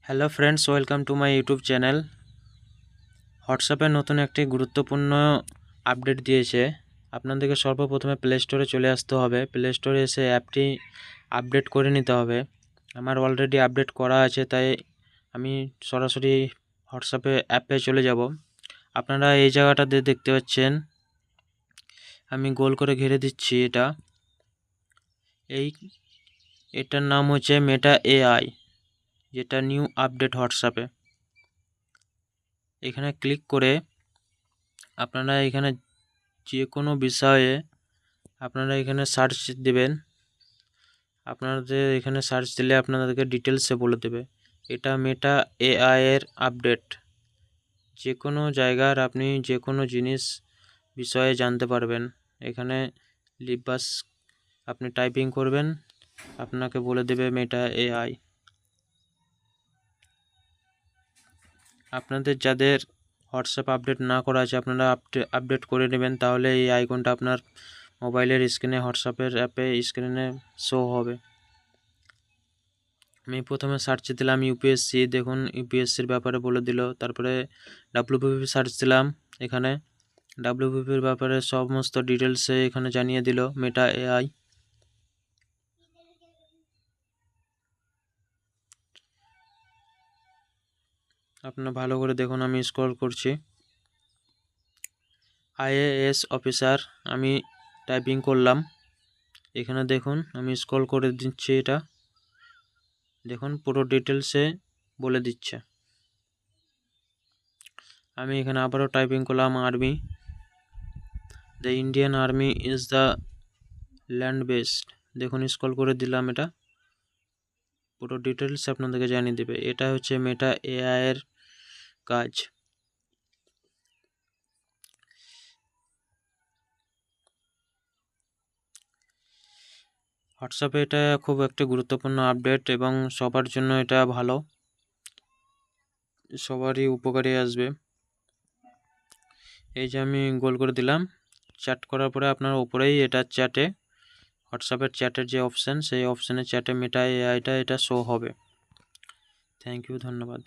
Hello friends, welcome to my YouTube channel. হোয়াটসঅ্যাপে নতুন একটি গুরুত্বপূর্ণ আপডেট দিয়েছে। আপনাদেরকে সর্বপ্রথমে প্লে স্টোরে চলে আসতে হবে। প্লে স্টোরে এসে অ্যাপটি আপডেট করে নিতে হবে। আমার অলরেডি আপডেট করা আছে, তাই আমি সরাসরি হোয়াটসঅ্যাপে অ্যাপে চলে যাব। আপনারা এই জায়গাটাতে দেখতে পাচ্ছেন, আমি গোল করে ঘিরে দিচ্ছি। এটার নাম হচ্ছে মেটা এআই, যেটা নিউ আপডেট হোয়াটসঅ্যাপে। এখানে ক্লিক করে আপনারা এখানে যে কোনো বিষয়ে আপনারা এখানে সার্চ দেবেন। আপনাদের এখানে সার্চ দিলে আপনাদেরকে ডিটেলসে বলে দেবে। এটা মেটা এআই এর আপডেট। যে কোনো জায়গার আপনি যে কোনো জিনিস বিষয়ে জানতে পারবেন। এখানে লিবাস আপনি টাইপিং করবেন, আপনাকে বলে দেবে মেটা এআই। আপনাদের যাদের হোয়াটসঅ্যাপ আপডেট না করা আছে, আপনারা আপডেট করে নেবেন, তাহলে এই আইকনটা আপনার মোবাইলের স্ক্রিনে, হোয়াটসঅ্যাপের অ্যাপে স্ক্রিনে শো হবে। আমি প্রথমে সার্চ দিলাম ইউপিএসসি, দেখুন ইউপিএসসির ব্যাপারে বলে দিল। তারপরে ডাব্লিউবিপি সার্চ দিলাম, এখানে ডাব্লিউবিপির ব্যাপারে সমস্ত ডিটেলসে এখানে জানিয়ে দিল মেটা এআই। আপনারা ভালো করে দেখুন, আমি স্ক্রল করছি। আইএএস অফিসার আমি টাইপিং করলাম। এখানে দেখুন আমি স্ক্রল করে দিচ্ছি, এটা দেখুন পুরো ডিটেলসে বলে দিচ্ছে। আমি এখানে আবারও টাইপিং করলাম army. The Indian army is the land based. দেখুন স্ক্রল করে দিলাম, এটা পুরো ডিটেলস আপনাদেরকে জানিয়ে দেবে। এটা হচ্ছে মেটা এআই এর কাজ। হোয়াটসঅ্যাপে এটা খুব একটা গুরুত্বপূর্ণ আপডেট এবং সবার জন্য এটা ভালো, সবারই উপকারে আসবে। এই যে আমি গোল করে দিলাম, চ্যাট করার পরে আপনার উপরেই এটা চ্যাটে, হোয়াটসঅ্যাপের চ্যাটের যে অপশান, সেই অপশানে চ্যাটে মেটা এআইটা এটা শো হবে। থ্যাংক ইউ, ধন্যবাদ।